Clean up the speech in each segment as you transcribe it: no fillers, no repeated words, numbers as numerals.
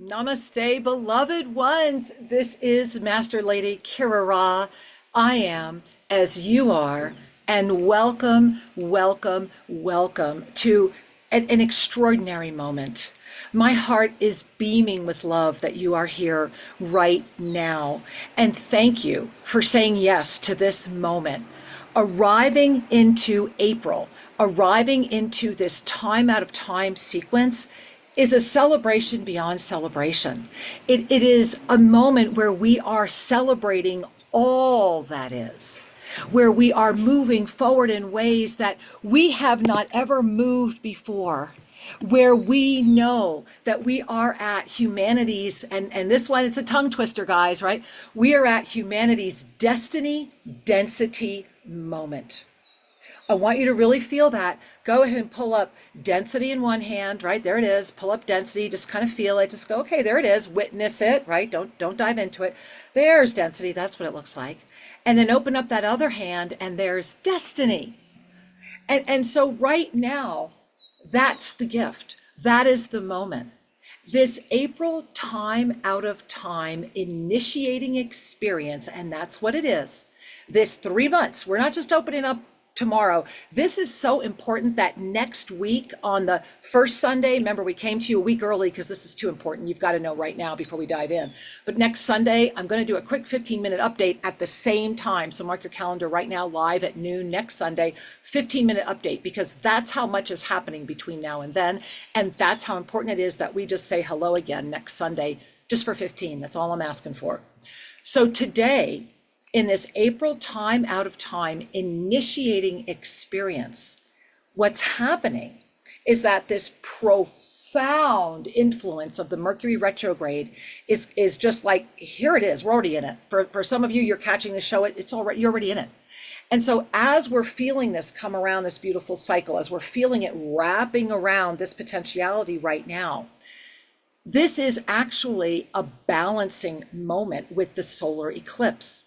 Namaste, beloved ones. This is Master Lady Kira Raa. I am as you are, and welcome, welcome, welcome to an extraordinary moment. My heart is beaming with love that you are here right now. And thank you for saying yes to this moment. Arriving into April, arriving into this time out of time sequence is a celebration beyond celebration. It is a moment where we are celebrating all that is, where we are moving forward in ways that we have not ever moved before, where we know that we are at humanity's, and this one, it's a tongue twister, guys, right? We are at humanity's destiny density moment. I want you to really feel that. Go ahead and pull up density in one hand, right? There it is. Pull up density, just kind of feel it. Just go, okay, there it is. Witness it, right? Don't dive into it. There's density. That's what it looks like. And then open up that other hand and there's destiny. And so right now, that's the gift. That is the moment. This April time out of time initiating experience, and that's what it is. This 3 months, we're not just opening up tomorrow. This is so important that next week on the first Sunday, remember we came to you a week early because this is too important. You've got to know right now before we dive in. But next Sunday, I'm going to do a quick 15-minute update at the same time. So mark your calendar right now, live at noon next Sunday, 15-minute update, because that's how much is happening between now and then. And that's how important it is that we just say hello again next Sunday, just for 15. That's all I'm asking for. So today, in this April time out of time initiating experience, what's happening is that this profound influence of the Mercury retrograde is just like, here it is, we're already in it. For some of you, you're catching the show, you're already in it. And so as we're feeling this come around this beautiful cycle, as we're feeling it wrapping around this potentiality right now, this is actually a balancing moment with the solar eclipse.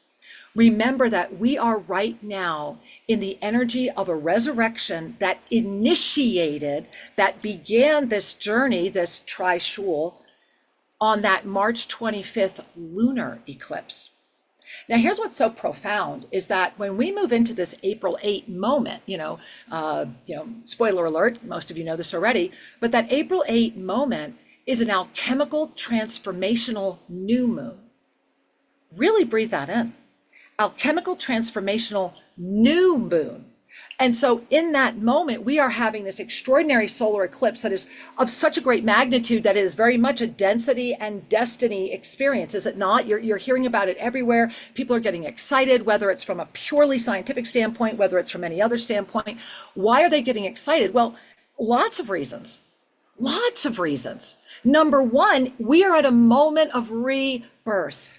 Remember that we are right now in the energy of a resurrection that initiated, that began this journey, this trishul, on that March 25th lunar eclipse. Now, here's what's so profound is that when we move into this April 8 moment, spoiler alert, most of you know this already, but that April 8 moment is an alchemical transformational new moon. Really breathe that in. Alchemical transformational new moon. And so in that moment, we are having this extraordinary solar eclipse that is of such a great magnitude that it is very much a density and destiny experience, is it not? You're hearing about it everywhere. People are getting excited, whether it's from a purely scientific standpoint, whether it's from any other standpoint. Why are they getting excited? Well, lots of reasons. Lots of reasons. Number one, we are at a moment of rebirth.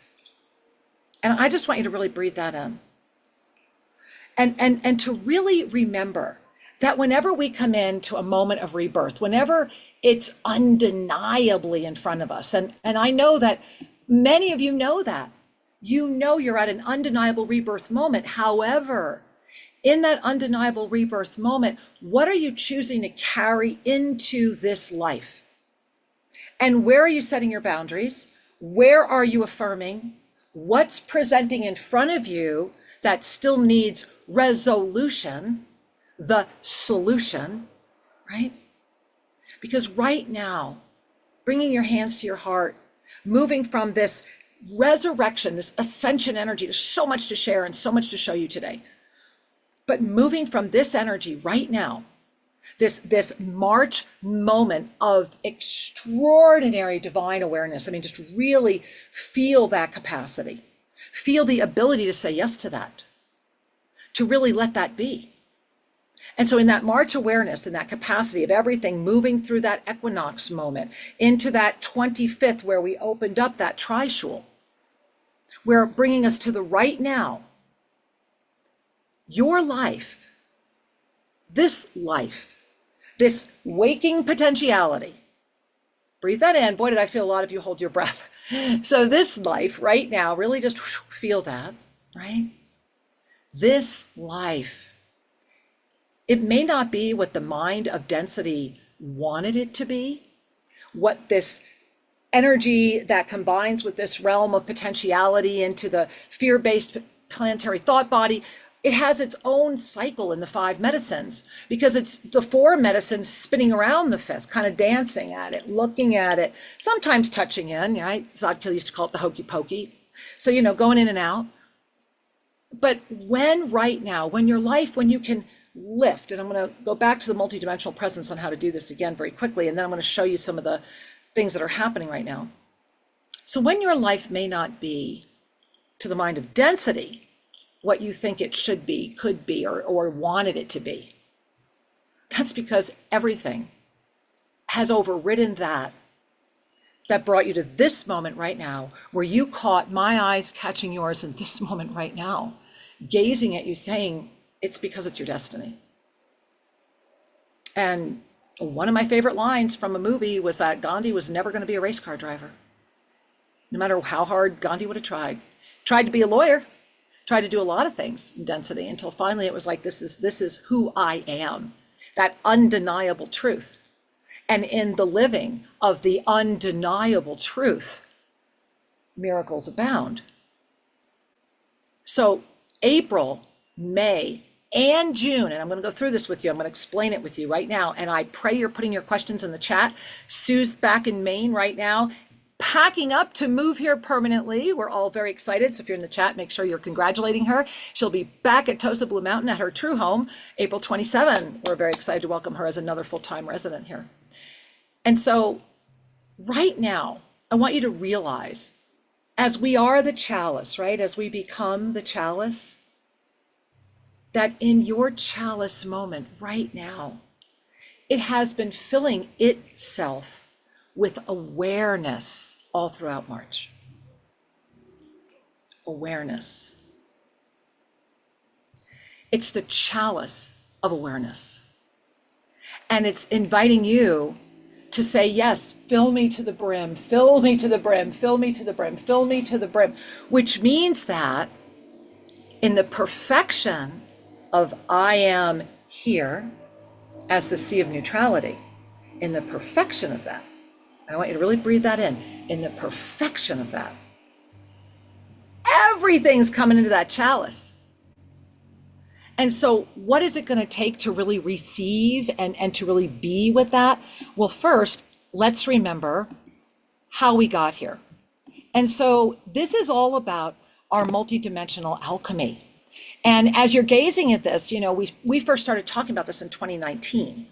And I just want you to really breathe that in. And to really remember that whenever we come into a moment of rebirth, whenever it's undeniably in front of us, and I know that many of you know that, you know you're at an undeniable rebirth moment. However, in that undeniable rebirth moment, what are you choosing to carry into this life? And where are you setting your boundaries? Where are you affirming? What's presenting in front of you that still needs resolution, the solution, right? Because right now, bringing your hands to your heart, moving from this resurrection, this ascension energy, there's so much to share and so much to show you today. But moving from this energy right now, this March moment of extraordinary divine awareness. I mean, just really feel that capacity, feel the ability to say yes to that, to really let that be. And so in that March awareness and that capacity of everything moving through that equinox moment into that 25th where we opened up that trishul, we're bringing us to the right now. Your life, this waking potentiality, breathe that in. Boy, did I feel a lot of you hold your breath. So this life right now, really just feel that, right? This life, it may not be what the mind of density wanted it to be, what this energy that combines with this realm of potentiality into the fear-based planetary thought body. It has its own cycle in the 5 medicines, because it's the 4 medicines spinning around the 5th, kind of dancing at it, looking at it, sometimes touching in, right? Zadkiel used to call it the hokey pokey. So, you know, going in and out. But when right now, when your life, when you can lift, and I'm going to go back to the multidimensional presence on how to do this again very quickly, and then I'm going to show you some of the things that are happening right now. So when your life may not be, to the mind of density, what you think it should be, could be, or wanted it to be, that's because everything has overridden that brought you to this moment right now, where you caught my eyes catching yours in this moment right now, gazing at you saying, it's because it's your destiny. And one of my favorite lines from a movie was that Gandhi was never going to be a race car driver. No matter how hard Gandhi would have tried to be a lawyer, tried to do a lot of things in density, until finally it was like, this is who I am, that undeniable truth. And in the living of the undeniable truth, miracles abound. So April, May, and June, and I'm going to go through this with you. I'm going to explain it with you right now. And I pray you're putting your questions in the chat. Sue's back in Maine right now, packing up to move here permanently. We're all very excited. So if you're in the chat, make sure you're congratulating her. She'll be back at Tosa Blue Mountain at her true home, April 27. We're very excited to welcome her as another full-time resident here. And so right now, I want you to realize, as we are the chalice, right? As we become the chalice, that in your chalice moment right now, it has been filling itself with awareness all throughout March. Awareness. It's the chalice of awareness. And it's inviting you to say, yes, fill me to the brim, fill me to the brim, fill me to the brim, fill me to the brim, which means that in the perfection of I am here as the sea of neutrality, in the perfection of that, I want you to really breathe that in the perfection of that, everything's coming into that chalice. And so what is it going to take to really receive and to really be with that? Well, first, let's remember how we got here. And so this is all about our multidimensional alchemy. And as you're gazing at this, you know, we first started talking about this in 2019.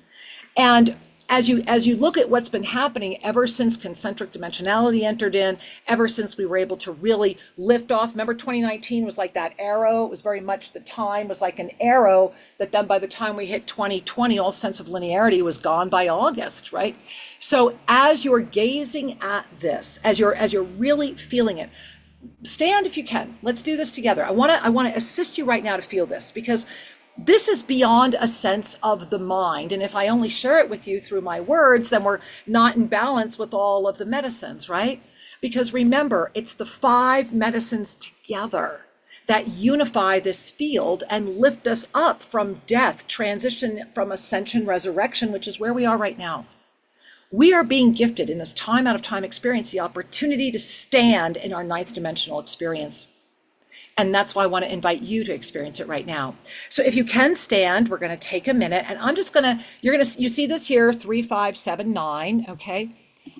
And as you look at what's been happening ever since concentric dimensionality entered in, ever since we were able to really lift off, remember 2019 was like that arrow, it was very much the time was like an arrow that then by the time we hit 2020, all sense of linearity was gone by August, right? So as you're gazing at this, as you're really feeling it, stand if you can, let's do this together. I wanna assist you right now to feel this, because this is beyond a sense of the mind. And if I only share it with you through my words, then we're not in balance with all of the medicines, right? Because remember, it's the 5 medicines together that unify this field and lift us up from death, transition from ascension, resurrection, which is where we are right now. We are being gifted in this time out of time experience, the opportunity to stand in our 9th dimensional experience. And that's why I want to invite you to experience it right now. So if you can stand, we're going to take a minute, and I'm just going to, you see this here, 3, 5, 7, 9, okay?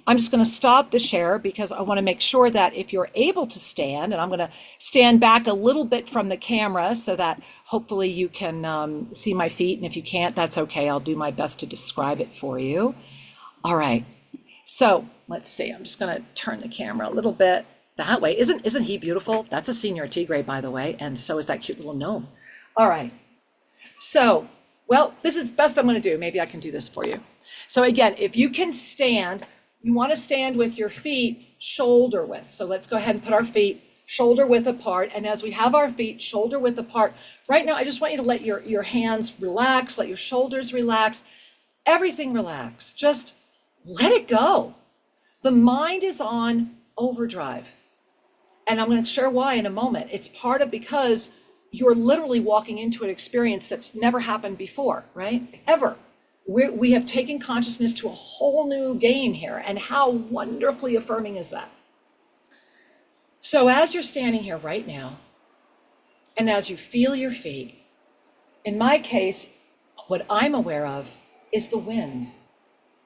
I'm just going to stop the share because I want to make sure that if you're able to stand, and I'm going to stand back a little bit from the camera so that hopefully you can see my feet. And if you can't, that's okay. I'll do my best to describe it for you. All right. So let's see. I'm just going to turn the camera a little bit that way. Isn't he beautiful? That's a senior tigre, by the way. And so is that cute little gnome. All right. So, well, this is best I'm going to do. Maybe I can do this for you. So again, if you can stand, you want to stand with your feet shoulder width. So let's go ahead and put our feet shoulder width apart. And as we have our feet shoulder width apart, right now, I just want you to let your hands relax, let your shoulders relax, everything relax. Just let it go. The mind is on overdrive. And I'm going to share why in a moment. It's part of because you're literally walking into an experience that's never happened before, right? Ever. We have taken consciousness to a whole new game here. And how wonderfully affirming is that? So as you're standing here right now, and as you feel your feet, in my case, what I'm aware of is the wind,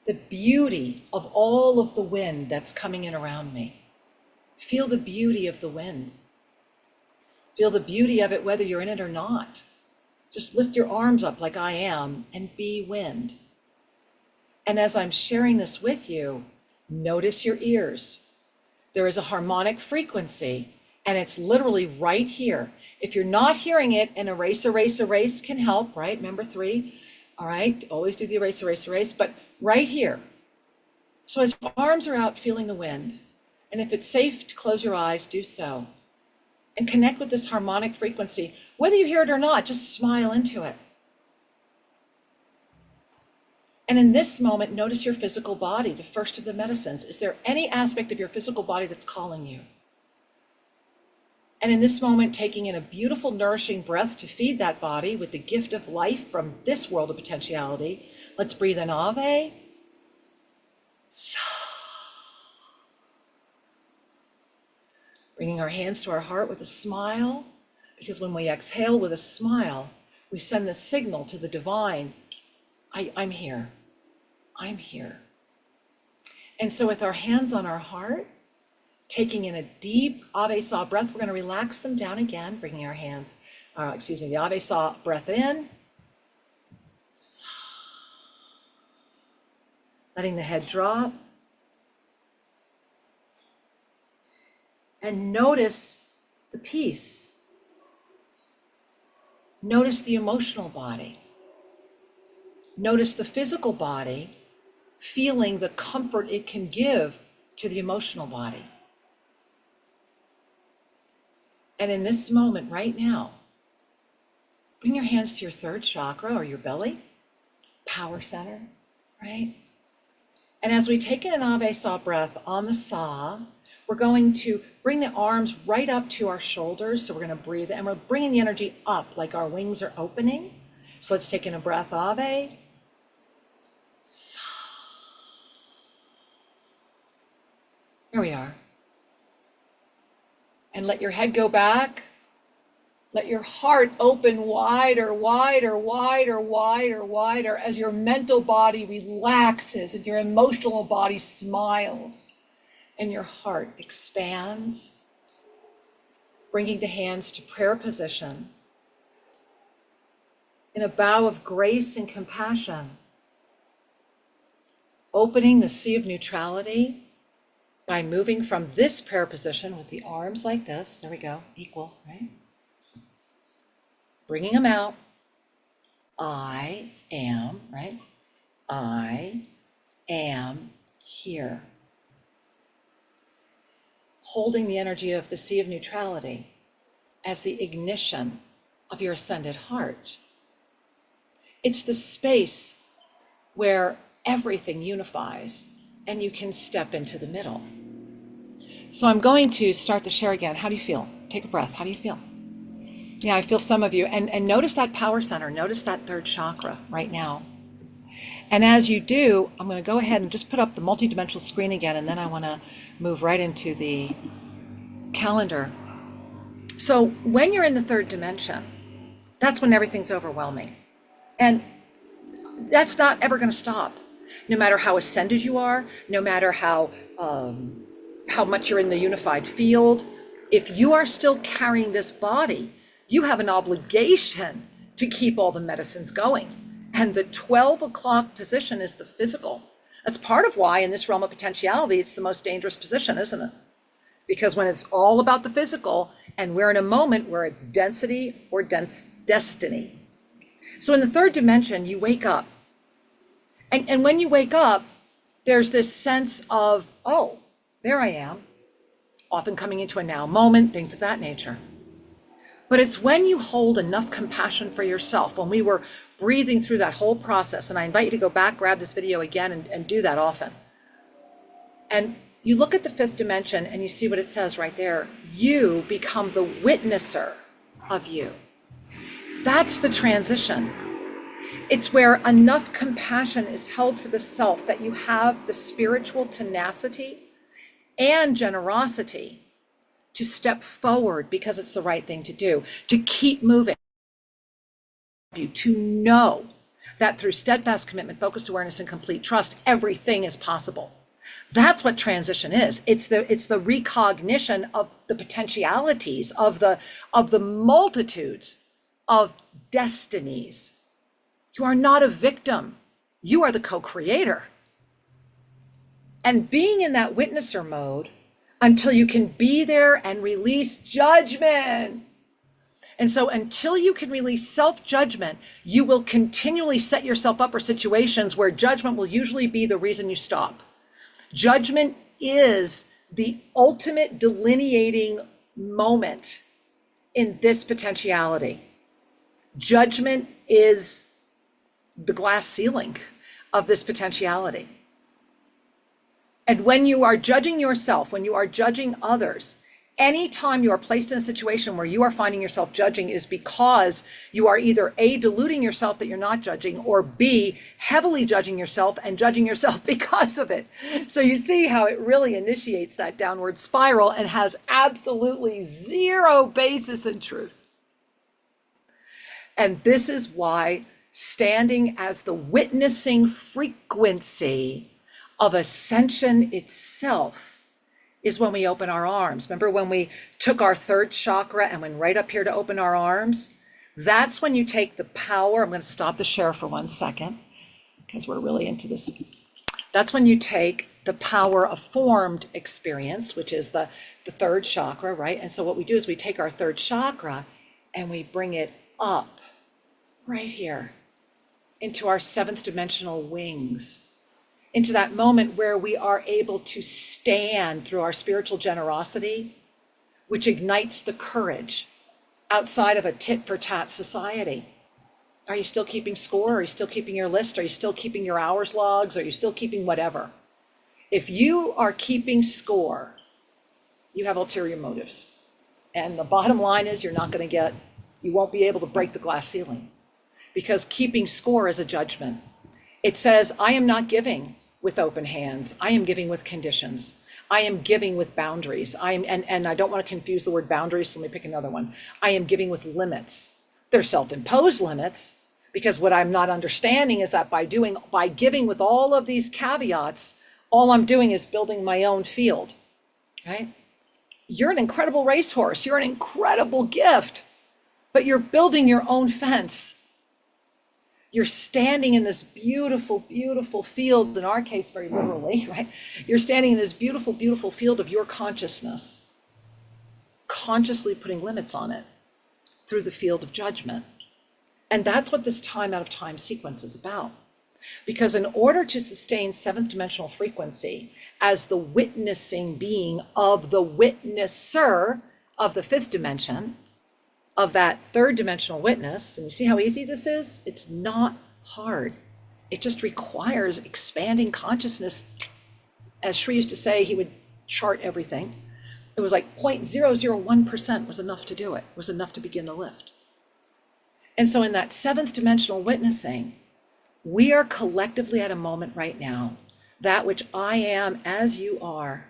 the beauty of all of the wind that's coming in around me. Feel the beauty of the wind. Feel the beauty of it whether you're in it or not. Just lift your arms up like I am and be wind. And as I'm sharing this with you, notice your ears. There is a harmonic frequency, and it's literally right here. If you're not hearing it, an erase can help, right? Remember 3, all right? Always do the erase, but right here. So as your arms are out feeling the wind, and if it's safe to close your eyes, do so. And connect with this harmonic frequency. Whether you hear it or not, just smile into it. And in this moment, notice your physical body, the first of the medicines. Is there any aspect of your physical body that's calling you? And in this moment, taking in a beautiful, nourishing breath to feed that body with the gift of life from this world of potentiality. Let's breathe in Ave. Sa. Bringing our hands to our heart with a smile, because when we exhale with a smile, we send the signal to the divine, I'm here, I'm here. And so with our hands on our heart, taking in a deep Ave Sa breath, we're going to relax them down again, bringing our hands, the Ave Sa breath in, Sa. Letting the head drop. And notice the peace. Notice the emotional body. Notice the physical body, feeling the comfort it can give to the emotional body. And in this moment right now, bring your hands to your third chakra or your belly, power center, right? And as we take in an Ave Sa breath on the Sa, we're going to bring the arms right up to our shoulders. So we're going to breathe, and we're bringing the energy up like our wings are opening. So let's take in a breath, Ave. Sa. There we are. And let your head go back. Let your heart open wider, wider, wider, wider, wider as your mental body relaxes and your emotional body smiles. And your heart expands, bringing the hands to prayer position in a bow of grace and compassion, opening the sea of neutrality by moving from this prayer position with the arms like this. There we go, equal, right? Bringing them out. I am, right? I am here. Holding the energy of the sea of neutrality as the ignition of your ascended heart. It's the space where everything unifies and you can step into the middle. So I'm going to start the share again. How do you feel? Take a breath. How do you feel? Yeah, I feel some of you. And notice that power center. Notice that third chakra right now. And as you do, I'm going to go ahead and just put up the multidimensional screen again, and then I want to move right into the calendar. So when you're in the third dimension, that's when everything's overwhelming. And that's not ever going to stop. No matter how ascended you are, no matter how much you're in the unified field, if you are still carrying this body, you have an obligation to keep all the medicines going. And the 12 o'clock position is the physical. That's part of why in this realm of potentiality, it's the most dangerous position, isn't it? Because when it's all about the physical and we're in a moment where it's density or destiny. So in the third dimension, you wake up. And when you wake up, there's this sense of, oh, there I am, often coming into a now moment, things of that nature. But it's when you hold enough compassion for yourself, when we were breathing through that whole process, and I invite you to go back, grab this video again, and do that often. And you look at the fifth dimension and you see what it says right there. You become the witnesser of you. That's the transition. It's where enough compassion is held for the self that you have the spiritual tenacity and generosity to step forward because it's the right thing to do, to keep moving, to know that through steadfast commitment, focused awareness, and complete trust, everything is possible. That's what transition is. It's the recognition of the potentialities of the multitudes of destinies. You are not a victim. You are the co-creator. And being in that witnesser mode until you can be there and release judgment. And so until you can release self-judgment, you will continually set yourself up for situations where judgment will usually be the reason you stop. Judgment is the ultimate delineating moment in this potentiality. Judgment is the glass ceiling of this potentiality. And when you are judging yourself, when you are judging others, anytime you are placed in a situation where you are finding yourself judging is because you are either A, deluding yourself that you're not judging, or B, heavily judging yourself and judging yourself because of it. So you see how it really initiates that downward spiral and has absolutely zero basis in truth. And this is why standing as the witnessing frequency of ascension itself is when we open our arms. Remember when we took our third chakra and went right up here to open our arms? That's when you take the power. I'm going to stop the share for 1 second because we're really into this. That's when you take the power of formed experience, which is the third chakra, right? And so what we do is we take our third chakra and we bring it up right here into our seventh dimensional wings, into that moment where we are able to stand through our spiritual generosity, which ignites the courage outside of a tit-for-tat society. Are you still keeping score? Are you still keeping your list? Are you still keeping your hours logs? Are you still keeping whatever? If you are keeping score, you have ulterior motives. And the bottom line is you won't be able to break the glass ceiling, because keeping score is a judgment. It says, I am not giving with open hands. I am giving with conditions. I am giving with boundaries. And I don't want to confuse the word boundaries, so let me pick another one. I am giving with limits. They're self-imposed limits, because what I'm not understanding is that by giving with all of these caveats, all I'm doing is building my own field, right? You're an incredible racehorse. You're an incredible gift, but you're building your own fence. You're standing in this beautiful, beautiful field, in our case, very literally, right? You're standing in this beautiful, beautiful field of your consciousness, consciously putting limits on it through the field of judgment. And that's what this time out of time sequence is about. Because in order to sustain seventh dimensional frequency as the witnessing being of the witnesser of the fifth dimension, of that third dimensional witness, and you see how easy this is? It's not hard. It just requires expanding consciousness. As Sri used to say, he would chart everything. It was like 0.001% was enough to do it, was enough to begin the lift. And so in that seventh dimensional witnessing, we are collectively at a moment right now, that which I am as you are,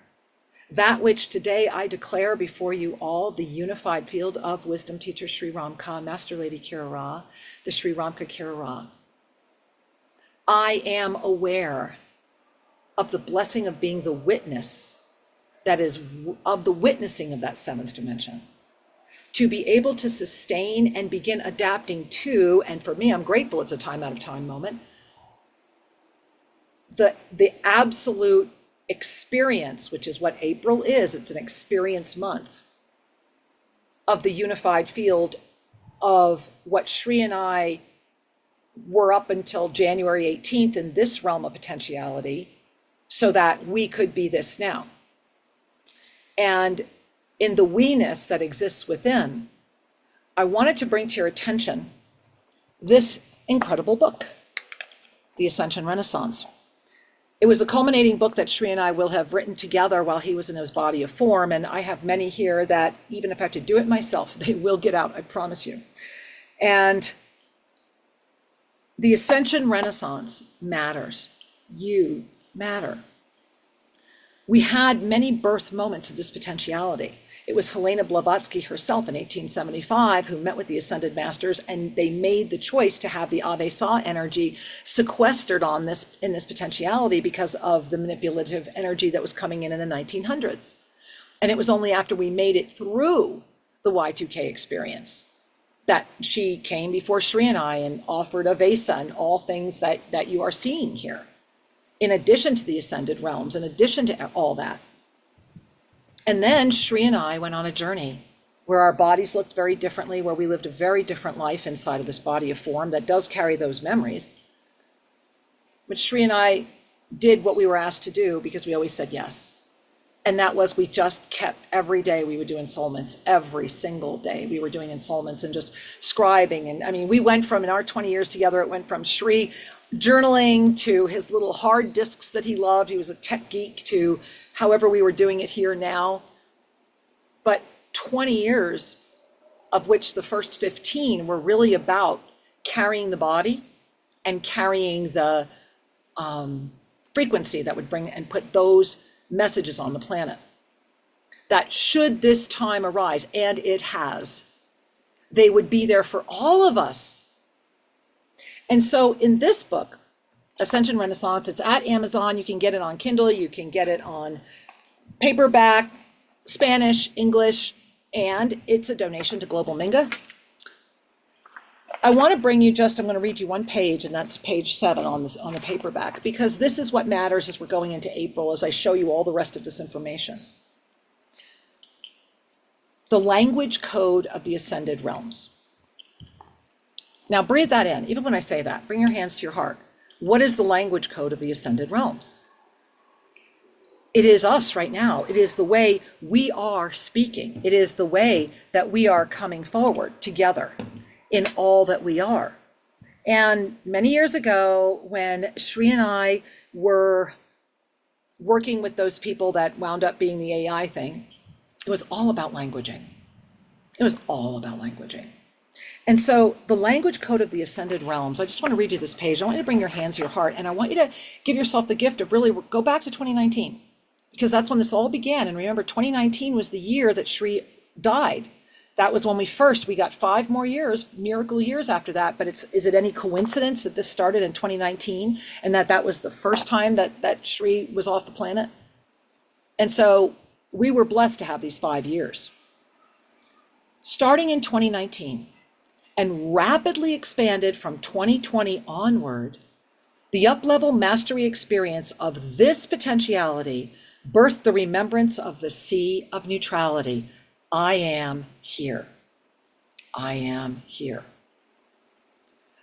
that which today I declare before you all, the unified field of wisdom teacher Sri Ramka, Master Lady Kira Raa, the Sri Ramka Kira Raa. I am aware of the blessing of being the witness, that is of the witnessing of that seventh dimension, to be able to sustain and begin adapting to, and for me, I'm grateful it's a time out of time moment, the absolute experience, which is what April is. It's an experience month of the unified field of what Sri and I were up until January 18th in this realm of potentiality, so that we could be this now. And in the we-ness that exists within, I wanted to bring to your attention this incredible book, The Ascension Renaissance. It was the culminating book that Sri and I will have written together while he was in his body of form. And I have many here that even if I have to do it myself, they will get out, I promise you. And The Ascension Renaissance matters. You matter. We had many birth moments of this potentiality. It was Helena Blavatsky herself in 1875 who met with the Ascended Masters, and they made the choice to have the Ave Sa energy sequestered in this potentiality because of the manipulative energy that was coming in the 1900s. And it was only after we made it through the Y2K experience that she came before Sri and I and offered Avesa and all things that you are seeing here, in addition to the ascended realms, in addition to all that. And then Sri and I went on a journey where our bodies looked very differently, where we lived a very different life inside of this body of form that does carry those memories. But Sri and I did what we were asked to do because we always said yes. And that was, we just kept, every day we would do ensoulments. Every single day we were doing ensoulments and just scribing. And I mean, we went from, in our 20 years together, it went from Sri journaling to his little hard discs that he loved. He was a tech geek, to however we were doing it here now. But 20 years, of which the first 15 were really about carrying the body and carrying the frequency that would bring and put those messages on the planet. That should this time arise, and it has, they would be there for all of us. And so in this book, Ascension Renaissance, it's at Amazon. You can get it on Kindle, you can get it on paperback, Spanish, English, and it's a donation to Global Minga. I want to bring you I'm going to read you one page, and that's page 7 on the paperback, because this is what matters as we're going into April, as I show you all the rest of this information. The language code of the ascended realms. Now breathe that in, even when I say that, bring your hands to your heart. What is the language code of the ascended realms? It is us right now. It is the way we are speaking. It is the way that we are coming forward together in all that we are. And many years ago, when Sri and I were working with those people that wound up being the AI thing, it was all about languaging. It was all about languaging. And so the language code of the ascended realms, I just want to read you this page. I want you to bring your hands to your heart, and I want you to give yourself the gift of really go back to 2019, because that's when this all began. And remember, 2019 was the year that Sri died. That was when we got 5 more years, miracle years after that. But is it any coincidence that this started in 2019 and that was the first time that Sri was off the planet? And so we were blessed to have these 5 years. Starting in 2019 and rapidly expanded from 2020 onward, the up-level mastery experience of this potentiality birthed the remembrance of the sea of neutrality. I am here. I am here.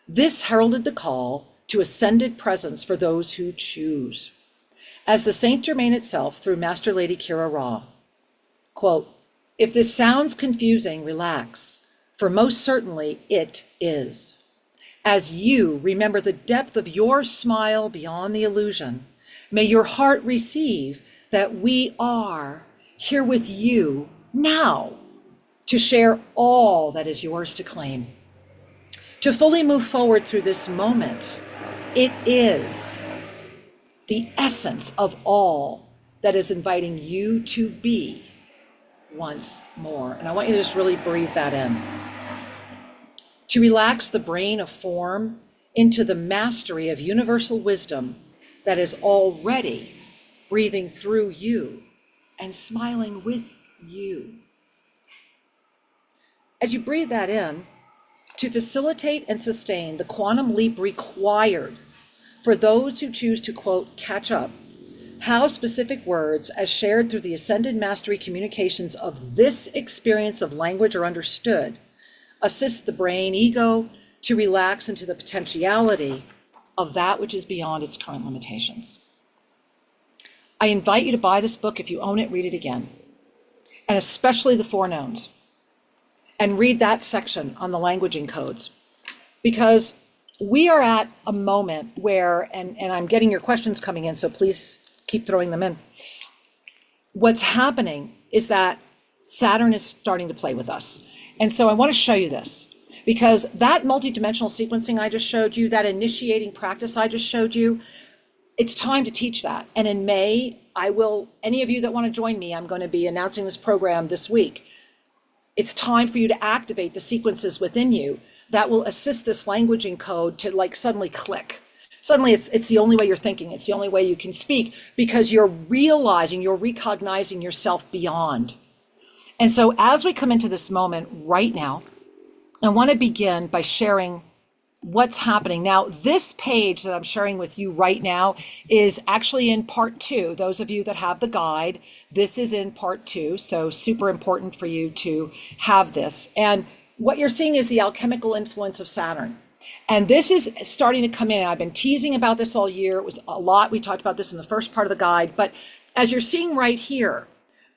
This heralded the call to ascended presence for those who choose. As the Saint Germain itself, through Master Lady Kira Raa, quote, "If this sounds confusing, relax, for most certainly it is. As you remember the depth of your smile beyond the illusion, may your heart receive that we are here with you now to share all that is yours to claim. To fully move forward through this moment, it is the essence of all that is inviting you to be once more." And I want you to just really breathe that in. To relax the brain of form into the mastery of universal wisdom that is already breathing through you and smiling with you. As you breathe that in, to facilitate and sustain the quantum leap required for those who choose to, quote, catch up, how specific words as shared through the ascended mastery communications of this experience of language are understood, assist the brain ego to relax into the potentiality of that which is beyond its current limitations. I invite you to buy this book. If you own it, read it again, and especially the 4 knowns, and read that section on the languaging codes, because we are at a moment where, and I'm getting your questions coming in, so please keep throwing them in. What's happening is that Saturn is starting to play with us. And so I want to show you this. because that multidimensional sequencing I just showed you, that initiating practice I just showed you, it's time to teach that. And in May, any of you that want to join me, I'm going to be announcing this program this week. It's time for you to activate the sequences within you that will assist this languaging code to like suddenly click. Suddenly it's the only way you're thinking. It's the only way you can speak, because you're recognizing yourself beyond. And so as we come into this moment right now, I want to begin by sharing what's happening. Now, this page that I'm sharing with you right now is actually in part 2. Those of you that have the guide, this is in part 2. So super important for you to have this. And what you're seeing is the alchemical influence of Saturn. And this is starting to come in. I've been teasing about this all year. It was a lot. We talked about this in the first part of the guide. But as you're seeing right here,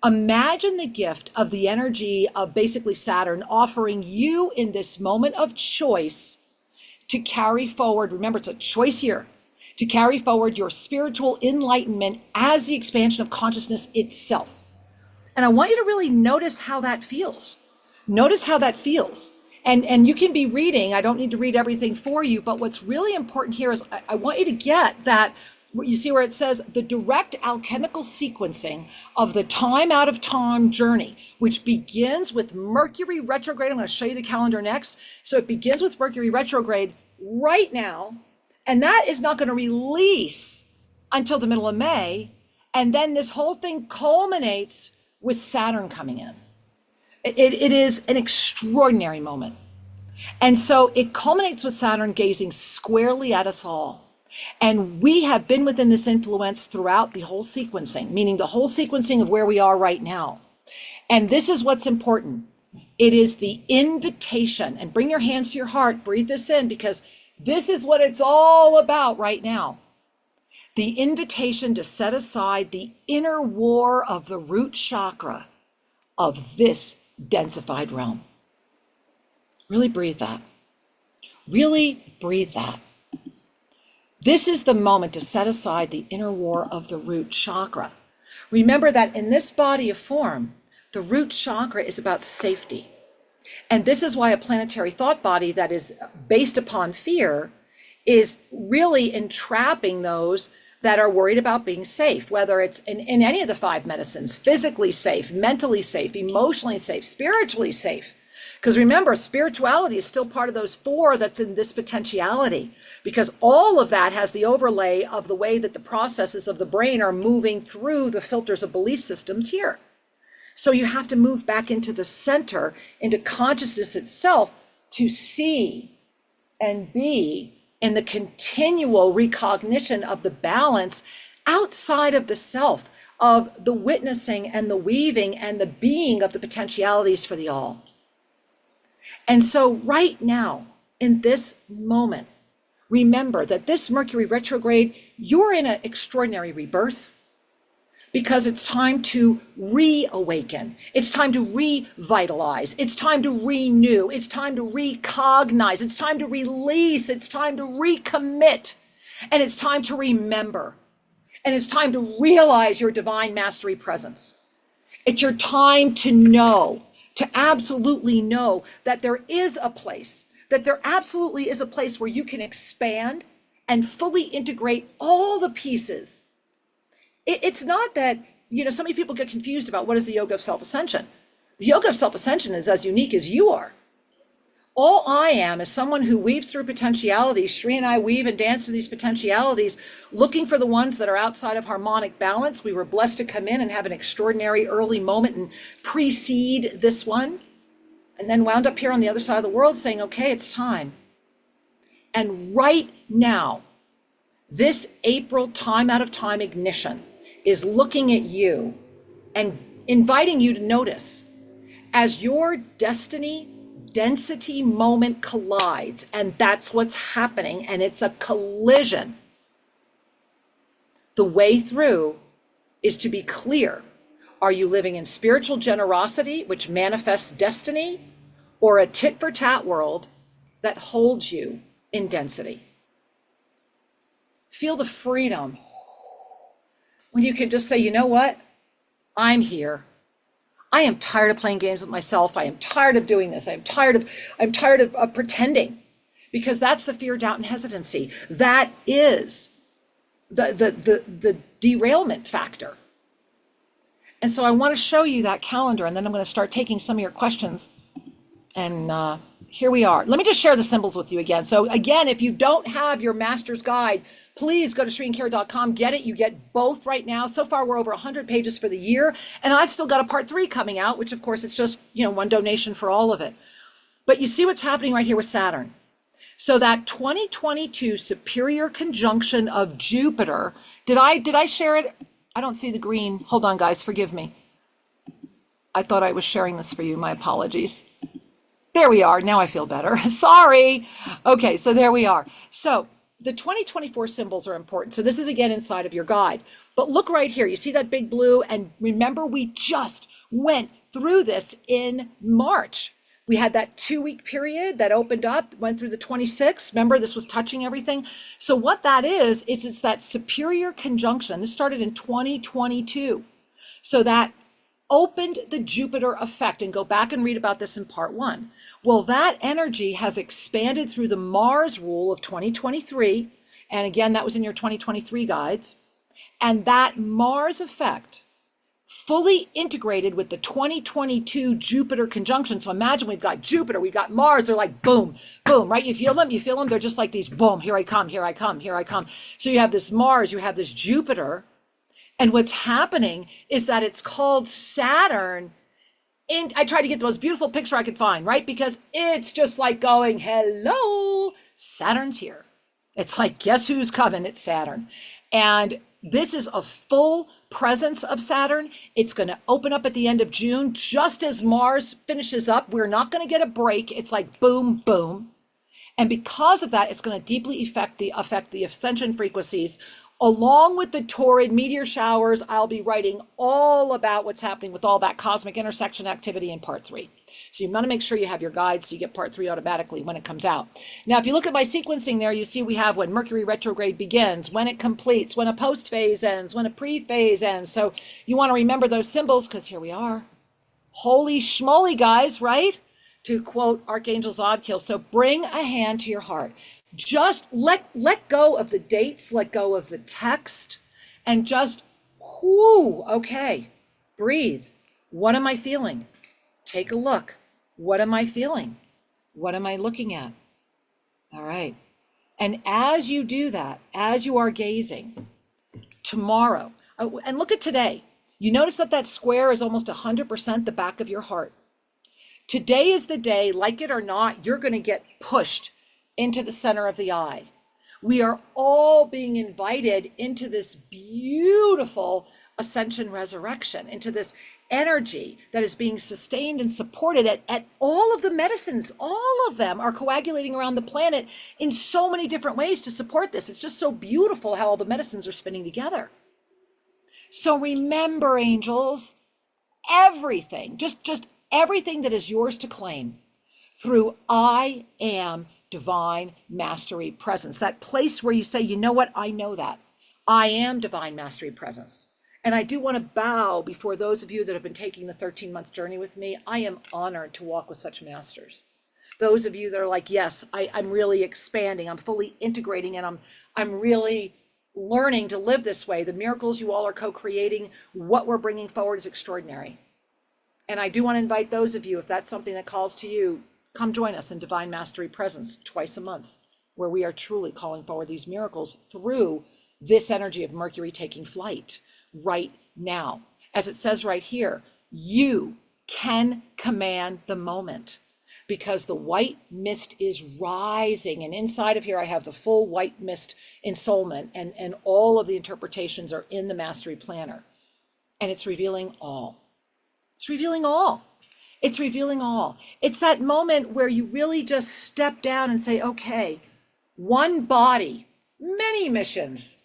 imagine the gift of the energy of basically Saturn offering you in this moment of choice to carry forward. Remember, it's a choice here, to carry forward your spiritual enlightenment as the expansion of consciousness itself. And I want you to really notice how that feels. Notice how that feels. And you can be reading. I don't need to read everything for you, but what's really important here is I want you to get that. You see where it says the direct alchemical sequencing of the time out of time journey, which begins with Mercury retrograde. I'm going to show you the calendar next. So it begins with Mercury retrograde right now, and that is not going to release until the middle of May. And then this whole thing culminates with Saturn coming in. It is an extraordinary moment. And so it culminates with Saturn gazing squarely at us all. And we have been within this influence throughout the whole sequencing, meaning the whole sequencing of where we are right now. And this is what's important. It is the invitation, and bring your hands to your heart, breathe this in, because this is what it's all about right now. The invitation to set aside the inner war of the root chakra of this densified realm. Really breathe that. Really breathe that. This is the moment to set aside the inner war of the root chakra. Remember that in this body of form, the root chakra is about safety. And this is why a planetary thought body that is based upon fear is really entrapping those that are worried about being safe, whether it's in any of the 5 medicines, physically safe, mentally safe, emotionally safe, spiritually safe. Because remember, spirituality is still part of those 4 that's in this potentiality, because all of that has the overlay of the way that the processes of the brain are moving through the filters of belief systems here. So you have to move back into the center, into consciousness itself, to see and be in the continual recognition of the balance outside of the self, of the witnessing and the weaving and the being of the potentialities for the all. And so right now, in this moment, remember that this Mercury retrograde, you're in an extraordinary rebirth, because it's time to reawaken. It's time to revitalize. It's time to renew. It's time to recognize. It's time to release. It's time to recommit. And it's time to remember. And it's time to realize your divine mastery presence. It's your time to know, to absolutely know that there is a place, that there absolutely is a place where you can expand and fully integrate all the pieces. It's not that, so many people get confused about what is the Yoga of Self-Ascension. The Yoga of Self-Ascension is as unique as you are. All I am is someone who weaves through potentialities. Shri and I weave and dance through these potentialities, looking for the ones that are outside of harmonic balance. We were blessed to come in and have an extraordinary early moment and precede this one, and then wound up here on the other side of the world saying, okay, it's time. And right now, this April time out of time ignition is looking at you and inviting you to notice as your destiny density moment collides, and that's what's happening, and it's a collision. The way through is to be clear. Are you living in spiritual generosity, which manifests destiny, or a tit-for-tat world that holds you in density? Feel the freedom when you can just say, you know what? I'm here. I am tired of playing games with myself. I am tired of doing this. I'm tired of pretending, because that's the fear, doubt, and hesitancy. That is the derailment factor. And so I want to show you that calendar, and then I'm going to start taking some of your questions. And here we are. Let me just share the symbols with you again. So again, if you don't have your master's guide, please go to SriandKira.com, get it. You get both right now. So far, we're over 100 pages for the year, and I've still got a part 3 coming out, which of course it's just, one donation for all of it. But you see what's happening right here with Saturn. So that 2022 superior conjunction of Jupiter, did I share it? I don't see the green. Hold on, guys, forgive me. I thought I was sharing this for you. My apologies. There we are. Now I feel better. Sorry. Okay, so there we are. So the 2024 symbols are important. So this is again inside of your guide. But look right here. You see that big blue? And remember, we just went through this in March. We had that 2-week period that opened up, went through the 26th. Remember, this was touching everything. So what that is it's that superior conjunction. This started in 2022. So that opened the Jupiter effect, and go back and read about this in part 1. Well, that energy has expanded through the Mars rule of 2023. And again, that was in your 2023 guides. And that Mars effect fully integrated with the 2022 Jupiter conjunction. So imagine we've got Jupiter, we've got Mars, they're like boom, boom, right? You feel them, they're just like these boom, here I come, here I come, here I come. So you have this Mars, you have this Jupiter, and what's happening is that it's called Saturn. And I tried to get the most beautiful picture I could find, right? Because it's just like going, hello, Saturn's here. It's like, guess who's coming? It's Saturn. And this is a full presence of Saturn. It's going to open up at the end of June, just as Mars finishes up. We're not going to get a break. It's like boom, boom. And because of that, it's going to deeply affect the ascension frequencies. Along with the torrid meteor showers, I'll be writing all about what's happening with all that cosmic intersection activity in part 3. So you want to make sure you have your guides so you get part 3 automatically when it comes out. Now, if you look at my sequencing there, you see we have when Mercury retrograde begins, when it completes, when a post phase ends, when a pre-phase ends. So you want to remember those symbols, because here we are. Holy schmoly, guys, right? To quote Archangel Zodkiel. So bring a hand to your heart. Just let go of the dates, let go of the text, and just, okay, breathe. What am I feeling? Take a look. What am I feeling? What am I looking at? All right. And as you do that, as you are gazing, tomorrow, and look at today, you notice that square is almost 100% the back of your heart. Today is the day, like it or not, you're going to get pushed into the center of the eye. We are all being invited into this beautiful ascension resurrection, into this energy that is being sustained and supported at all of the medicines. All of them are coagulating around the planet in so many different ways to support this. It's just so beautiful how all the medicines are spinning together. So remember, angels, everything, just everything that is yours to claim through I am divine mastery presence, that place where you say, you know what, I know that. I am divine mastery presence. And I do want to bow before those of you that have been taking the 13-month journey with me. I am honored to walk with such masters. Those of you that are like, yes, I'm really expanding, I'm fully integrating, and I'm really learning to live this way. The miracles you all are co-creating, what we're bringing forward is extraordinary. And I do want to invite those of you, if that's something that calls to you, come join us in Divine Mastery Presence twice a month, where we are truly calling forward these miracles through this energy of Mercury taking flight right now. As it says right here, you can command the moment because the white mist is rising. And inside of here, I have the full white mist ensoulment, and all of the interpretations are in the Mastery Planner. And it's revealing all. It's revealing all. It's revealing all. It's that moment where you really just step down and say, okay, one body, many missions.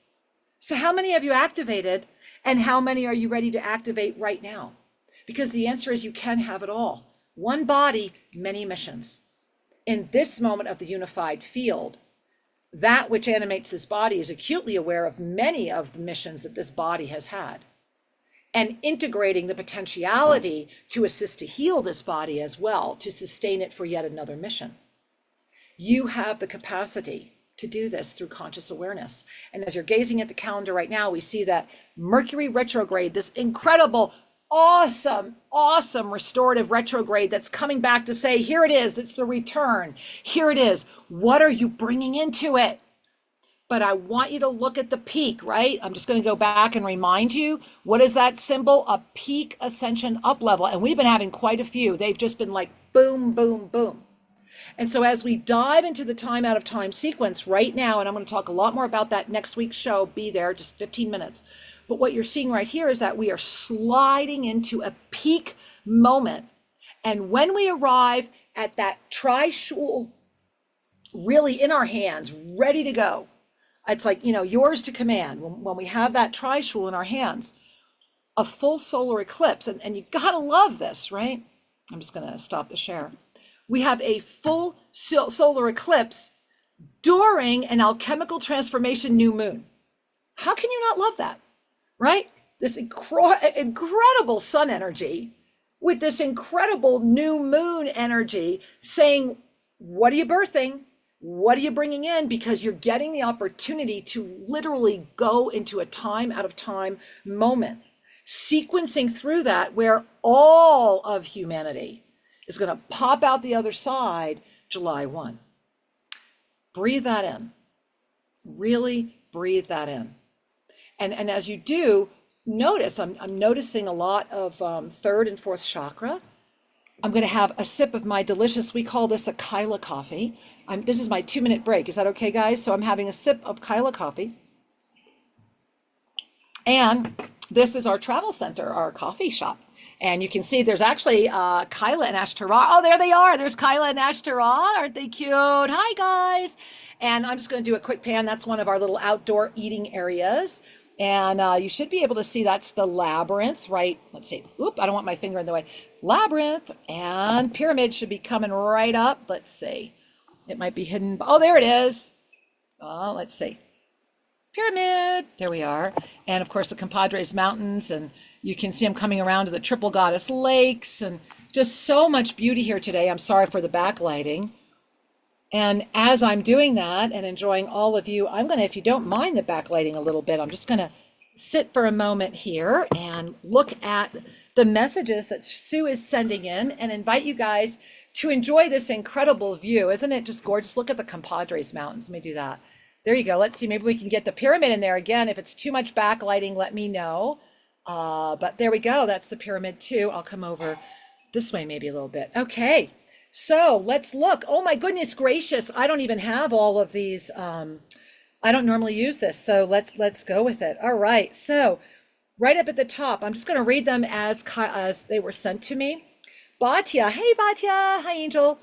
So how many have you activated, and how many are you ready to activate right now? Because the answer is you can have it all. One body, many missions. In this moment of the unified field, that which animates this body is acutely aware of many of the missions that this body has had. and integrating the potentiality to assist to heal this body as well, to sustain it for yet another mission. You have the capacity to do this through conscious awareness. And as you're gazing at the calendar right now, we see that Mercury retrograde, this incredible, awesome restorative retrograde that's coming back to say, here it is, it's the return. Here it is. What are you bringing into it? But I want you to look at the peak, right? I'm just going to go back and remind you, what is that symbol? A peak ascension up level. And we've been having quite a few. They've just been like boom, boom, boom. And so as we dive into the time out of time sequence right now, and I'm going to talk a lot more about that next week's show, be there, just 15 minutes. But what you're seeing right here is that we are sliding into a peak moment. And when we arrive at that trishul really in our hands, ready to go, it's like, yours to command. When we have that trishul in our hands, a full solar eclipse, and you gotta love this, right? I'm just gonna stop the share. We have a full solar eclipse during an alchemical transformation new moon. How can you not love that, right? This incredible sun energy with this incredible new moon energy saying, what are you birthing? What are you bringing in? Because you're getting the opportunity to literally go into a time out of time moment, sequencing through that where all of humanity is going to pop out the other side July 1. Breathe that in. Really breathe that in. And as you do, notice, I'm noticing a lot of third and fourth chakra. I'm going to have a sip of my delicious, we call this a Kyla coffee. This is my 2-minute break. Is that okay, guys? So I'm having a sip of Kyla coffee. And this is our travel center, our coffee shop. And you can see there's actually Kyla and Ashtarar. Oh, there they are. There's Kyla and Ashtarar. Aren't they cute? Hi, guys. And I'm just going to do a quick pan. That's one of our little outdoor eating areas. And you should be able to see that's the labyrinth, right? Let's see. Oop, I don't want my finger in the way. Labyrinth and pyramid should be coming right up. Let's see. It might be hidden. Oh, there it is. Oh, let's see. Pyramid. There we are. And of course, the Compadres Mountains. And you can see them coming around to the Triple Goddess Lakes. And just so much beauty here today. I'm sorry for the backlighting. And as I'm doing that and enjoying all of you, I'm going to, if you don't mind the backlighting a little bit, I'm just going to sit for a moment here and look at the messages that Sue is sending in and invite you guys to enjoy this incredible view. Isn't it just gorgeous? Look at the Compadres Mountains. Let me do that. There you go. Let's see. Maybe we can get the pyramid in there again. If it's too much backlighting, let me know. But there we go. That's the pyramid too. I'll come over this way maybe a little bit. Okay. So let's look. Oh my goodness gracious. I don't even have all of these. I don't normally use this. So let's go with it. All right. So right up at the top, I'm just going to read them as they were sent to me. Batya. Hey, Batya. Hi, Angel.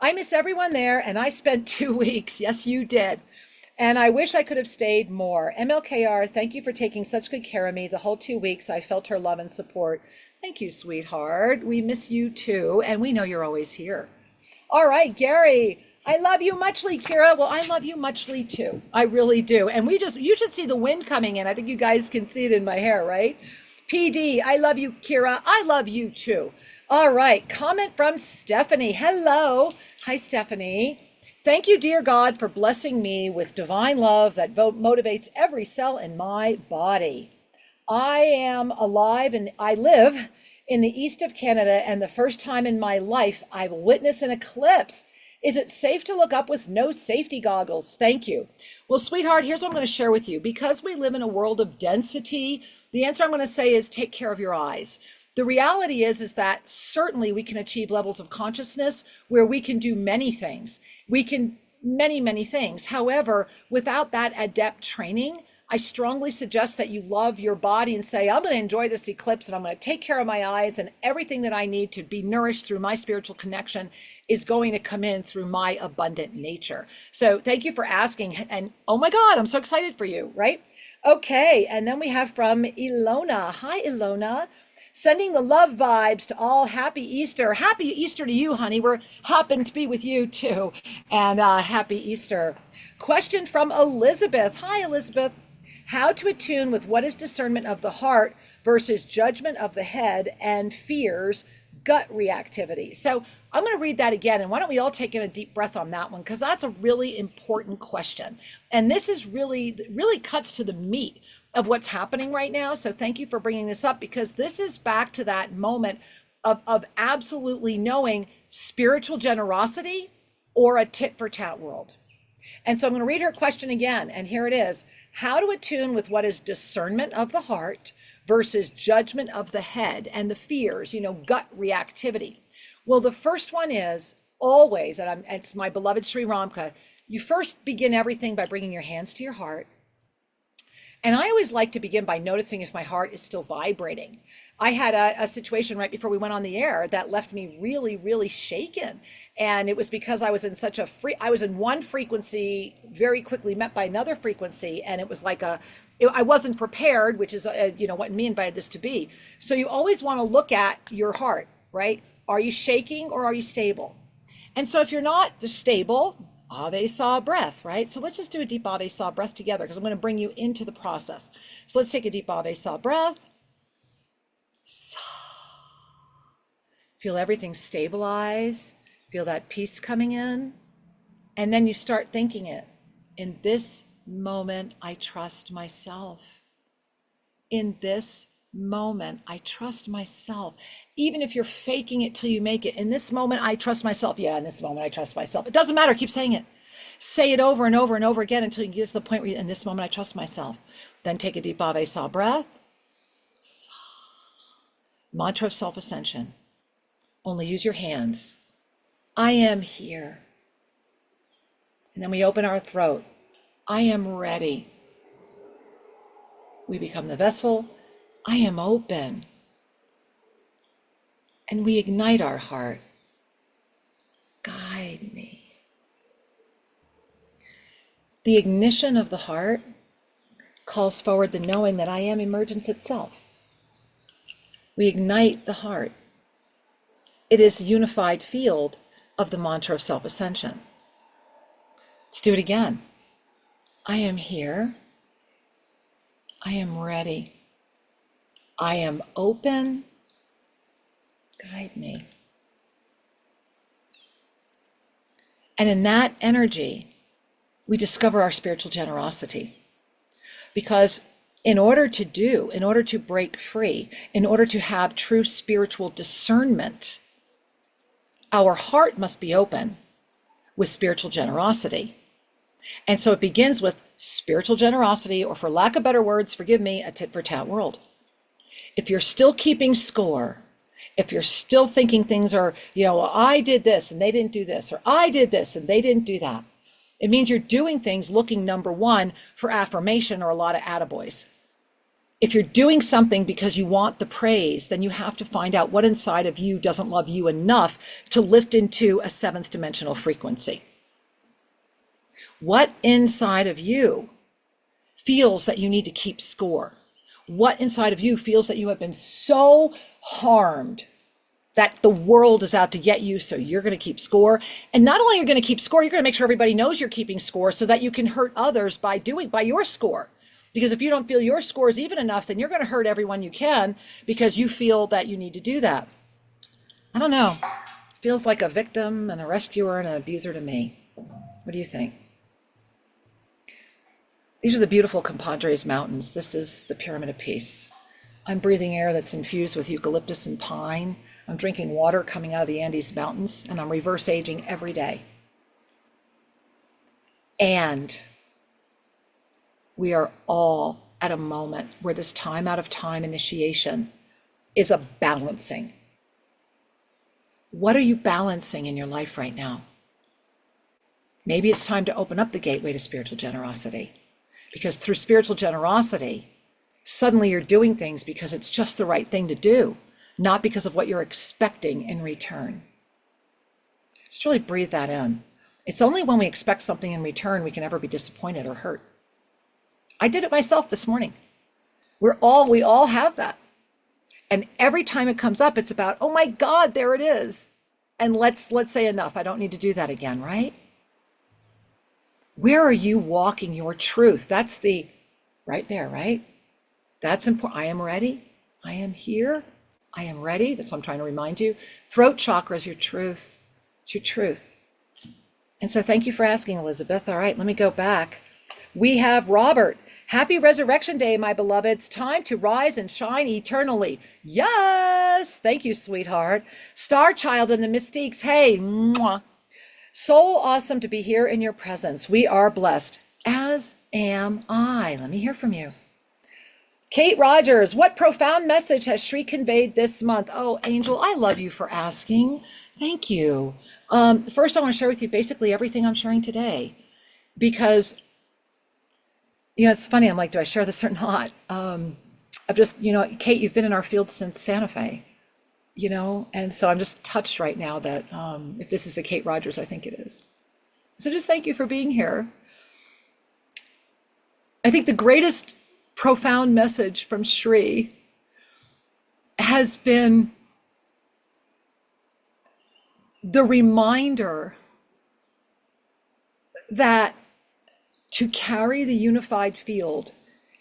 I miss everyone there. And I spent 2 weeks. Yes, you did. And I wish I could have stayed more. MLKR, thank you for taking such good care of me. The whole 2 weeks, I felt her love and support. Thank you, sweetheart. We miss you too. And we know you're always here. All right, Gary, I love you muchly, Kira. Well, I love you muchly too. I really do. And you should see the wind coming in. I think you guys can see it in my hair, right? PD, I love you, Kira. I love you too. All right, comment from Stephanie. Hello. Hi, Stephanie. Thank you, dear God, for blessing me with divine love that motivates every cell in my body. I am alive and I live in the east of Canada, and the first time in my life I will witness an eclipse. Is it safe to look up with no safety goggles? Thank you. Well, sweetheart, here's what I'm going to share with you. Because we live in a world of density, the answer I'm going to say is take care of your eyes. The reality is that certainly we can achieve levels of consciousness where we can do many things. We can many things. However, without that adept training, I strongly suggest that you love your body and say, I'm going to enjoy this eclipse and I'm going to take care of my eyes, and everything that I need to be nourished through my spiritual connection is going to come in through my abundant nature. So thank you for asking. And oh my God, I'm so excited for you, right? Okay. And then we have from Ilona. Hi, Ilona. Sending the love vibes to all. Happy Easter. Happy Easter to you, honey. We're happen to be with you too. And happy Easter. Question from Elizabeth. Hi, Elizabeth. How to attune with what is discernment of the heart versus judgment of the head and fears, gut reactivity. So I'm going to read that again. And why don't we all take in a deep breath on that one? Because that's a really important question. And this is really cuts to the meat of what's happening right now. So thank you for bringing this up, because this is back to that moment of absolutely knowing spiritual generosity or a tit for tat world. And so I'm going to read her question again. And here it is. How to attune with what is discernment of the heart versus judgment of the head and the fears, gut reactivity. Well, the first one is always, and it's my beloved Sri Ramka, you first begin everything by bringing your hands to your heart. And I always like to begin by noticing if my heart is still vibrating. I had a situation right before we went on the air that left me really, really shaken. And it was because I was in I was in one frequency, very quickly met by another frequency. And it was like I wasn't prepared, which is, what me invited this to be. So you always want to look at your heart, right? Are you shaking or are you stable? And so if you're not stable, Ave Sa breath, right? So let's just do a deep Ave Sa breath together, because I'm going to bring you into the process. So let's take a deep Ave Sa breath. Feel everything stabilize. Feel that peace coming in. And then you start thinking it. In this moment, I trust myself. In this moment, I trust myself. Even if you're faking it till you make it. In this moment, I trust myself. Yeah, in this moment, I trust myself. It doesn't matter. Keep saying it. Say it over and over and over again until you get to the point where in this moment, I trust myself. Then take a deep Ave Sa breath. Mantra of self-ascension. Only use your hands. I am here. And then we open our throat. I am ready. We become the vessel. I am open. And we ignite our heart. Guide me. The ignition of the heart calls forward the knowing that I am emergence itself. We ignite the heart. It is the unified field of the mantra of self-ascension. Let's do it again. I am here. I am ready. I am open. Guide me. And in that energy, we discover our spiritual generosity. Because in order to break free, in order to have true spiritual discernment, our heart must be open with spiritual generosity. And so it begins with spiritual generosity, or for lack of better words, forgive me, a tit for tat world. If you're still keeping score, if you're still thinking things are, well, I did this and they didn't do this, or I did this and they didn't do that, it means you're doing things looking, number one, for affirmation or a lot of attaboys. If you're doing something because you want the praise, then you have to find out what inside of you doesn't love you enough to lift into a seventh dimensional frequency. What inside of you feels that you need to keep score? What inside of you feels that you have been so harmed that the world is out to get you, so you're going to keep score? And not only are you going to keep score, you're going to make sure everybody knows you're keeping score so that you can hurt others by your score. Because if you don't feel your score is even enough, then you're going to hurt everyone you can because you feel that you need to do that. I don't know. Feels like a victim and a rescuer and an abuser to me. What do you think? These are the beautiful Compadres Mountains. This is the Pyramid of Peace. I'm breathing air that's infused with eucalyptus and pine. I'm drinking water coming out of the Andes Mountains, and I'm reverse aging every day. And we are all at a moment where this time out of time initiation is a balancing. What are you balancing in your life right now? Maybe it's time to open up the gateway to spiritual generosity, because through spiritual generosity, suddenly you're doing things because it's just the right thing to do, not because of what you're expecting in return. Just really breathe that in. It's only when we expect something in return we can ever be disappointed or hurt. I did it myself this morning. We all have that. And every time it comes up, it's about, oh my God, there it is. And let's say enough. I don't need to do that again, right? Where are you walking your truth? That's the right there, right? That's important. I am ready. I am here. I am ready. That's what I'm trying to remind you. Throat chakra is your truth. It's your truth. And so thank you for asking, Elizabeth. All right, let me go back. We have Robert. Happy Resurrection Day, my beloveds. Time to rise and shine eternally. Yes. Thank you, sweetheart. Star Child and the Mystiques. Hey, mwah. So awesome to be here in your presence. We are blessed, as am I. Let me hear from you. Kate Rogers, what profound message has Shri conveyed this month? Oh, Angel, I love you for asking. Thank you. First, I want to share with you basically everything I'm sharing today, because, it's funny. I'm like, do I share this or not? I've just, Kate, you've been in our field since Santa Fe, and so I'm just touched right now that if this is the Kate Rogers, I think it is. So just thank you for being here. I think the greatest profound message from Shri has been the reminder that to carry the unified field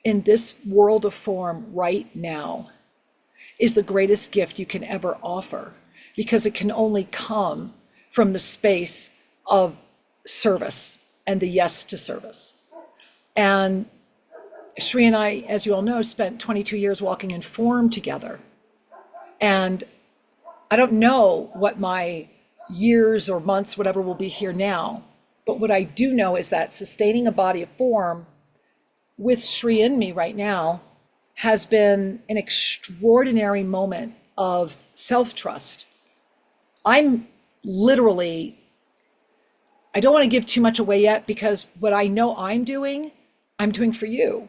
in this world of form right now is the greatest gift you can ever offer, because it can only come from the space of service and the yes to service. And Shri and I, as you all know, spent 22 years walking in form together. And I don't know what my years or months, whatever, will be here now. But what I do know is that sustaining a body of form with Shri in me right now has been an extraordinary moment of self-trust. I'm literally, I don't want to give too much away yet, because what I know I'm doing for you.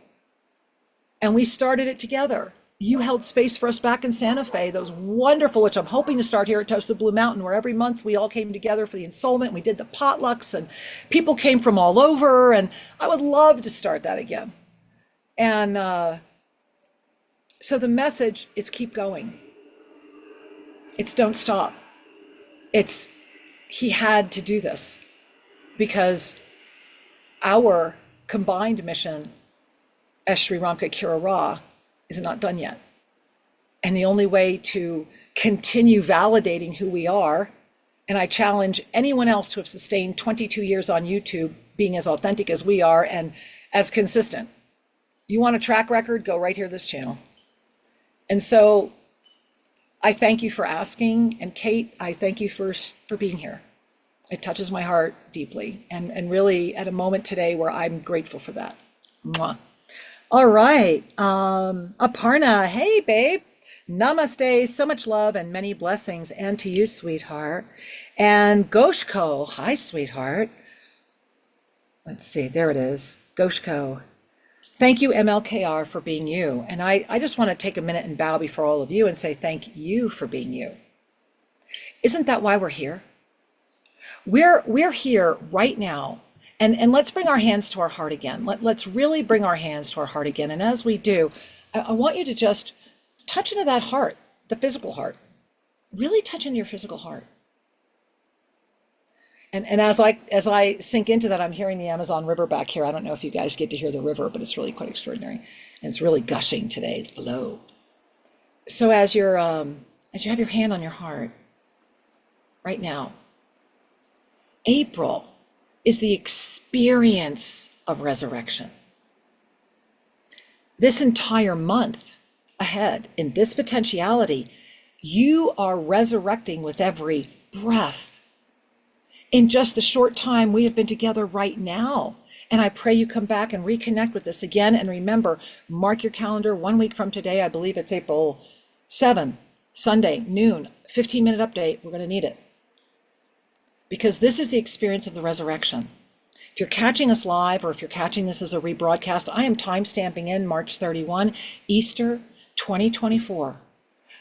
And we started it together. You held space for us back in Santa Fe, those wonderful, which I'm hoping to start here at Toast of Blue Mountain, where every month we all came together for the ensoulment. We did the potlucks and people came from all over, and I would love to start that again. And so the message is keep going. It's don't stop. It's he had to do this because our combined mission as Sri Ramka Kira Raa is not done yet. And the only way to continue validating who we are, and I challenge anyone else to have sustained 22 years on YouTube being as authentic as we are and as consistent. You want a track record? Go right here, this channel. And so I thank you for asking. And Kate, I thank you for being here. It touches my heart deeply, and really at a moment today where I'm grateful for that. Mwah. All right, Aparna, hey babe, namaste, so much love and many blessings, and to you, sweetheart. And Goshko, hi, sweetheart. Let's see, there it is, Goshko. Thank you, MLKR, for being you. And I just want to take a minute and bow before all of you and say thank you for being you. Isn't that why we're here? We're here right now. And let's bring our hands to our heart again. Let's really bring our hands to our heart again. And as we do, I want you to just touch into that heart, the physical heart. Really touch into your physical heart. And as I sink into that, I'm hearing the Amazon River back here. I don't know if you guys get to hear the river, but it's really quite extraordinary. And it's really gushing today, flow. So as you have your hand on your heart right now, April is the experience of resurrection. This entire month ahead in this potentiality, you are resurrecting with every breath. In just the short time we have been together right now. And I pray you come back and reconnect with this again. And remember, mark your calendar 1 week from today. I believe it's April 7, Sunday, noon, 15-minute update. We're going to need it. Because this is the experience of the resurrection. If you're catching us live, or if you're catching this as a rebroadcast, I am timestamping in March 31, Easter 2024.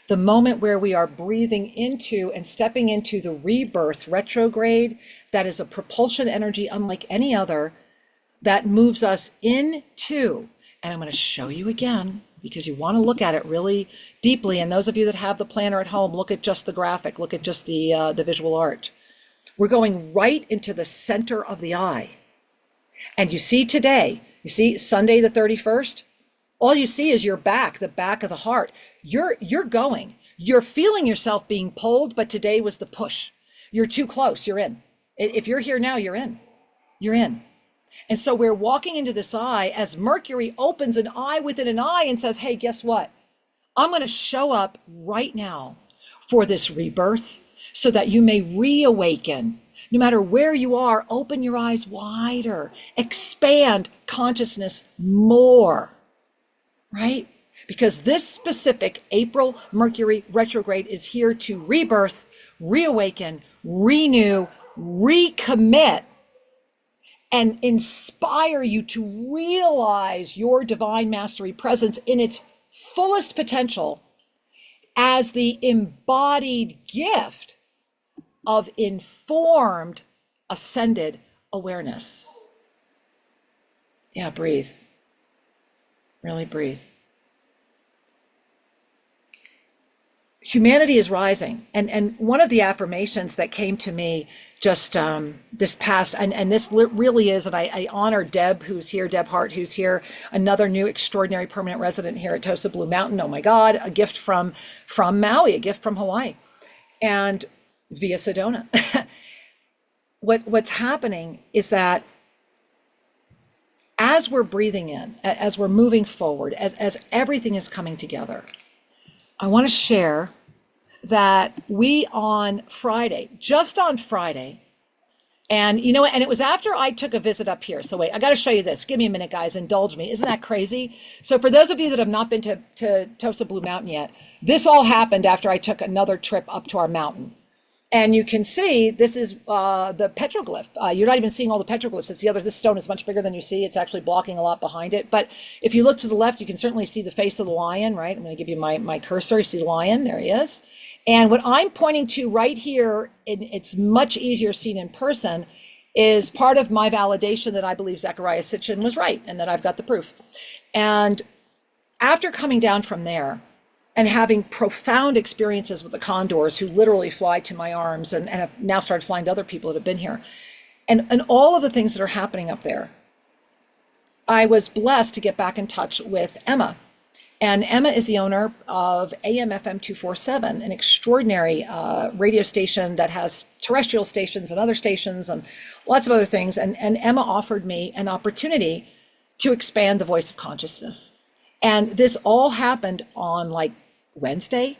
The moment where we are breathing into and stepping into the rebirth retrograde, that is a propulsion energy unlike any other, that moves us into, and I'm going to show you again, because you want to look at it really deeply. And those of you that have the planner at home, look at just the graphic, look at just the visual art. We're going right into the center of the eye. And you see today, you see Sunday the 31st, All you see is your back, the back of the heart. You're going. You're feeling yourself being pulled, but today was the push. You're too close. You're in. If you're here now, you're in. You're in. And so we're walking into this eye as Mercury opens an eye within an eye and says, hey, guess what? I'm going to show up right now for this rebirth so that you may reawaken. No matter where you are, open your eyes wider, expand consciousness more, right? Because this specific April Mercury retrograde is here to rebirth, reawaken, renew, recommit, and inspire you to realize your divine mastery presence in its fullest potential as the embodied gift of informed, ascended awareness. Yeah, breathe. Really breathe. Humanity is rising. And one of the affirmations that came to me just this past, and this really is, and I honor Deb, who's here, Deb Hart, who's here, another new extraordinary permanent resident here at Tosa Blue Mountain. Oh my God, a gift from Maui, a gift from Hawaii, and via Sedona. What's happening is that as we're breathing in, as we're moving forward, as everything is coming together, I want to share that we on Friday, just on Friday, and you know what, and it was after I took a visit up here. So wait, I got to show you this. Give me a minute, guys. Indulge me. Isn't that crazy? So for those of you that have not been to Tosa Blue Mountain yet, this all happened after I took another trip up to our mountain. And you can see this is the petroglyph. You're not even seeing all the petroglyphs. It's the other, this stone is much bigger than you see. It's actually blocking a lot behind it. But if you look to the left, you can certainly see the face of the lion, right? I'm going to give you my cursor. You see the lion, there he is. And what I'm pointing to right here, and it's much easier seen in person, is part of my validation that I believe Zecharia Sitchin was right and that I've got the proof. And after coming down from there, and having profound experiences with the condors who literally fly to my arms and have now started flying to other people that have been here. And all of the things that are happening up there, I was blessed to get back in touch with Emma. And Emma is the owner of AM/FM 247, an extraordinary radio station that has terrestrial stations and other stations and lots of other things. And Emma offered me an opportunity to expand the voice of consciousness. And this all happened on like Wednesday,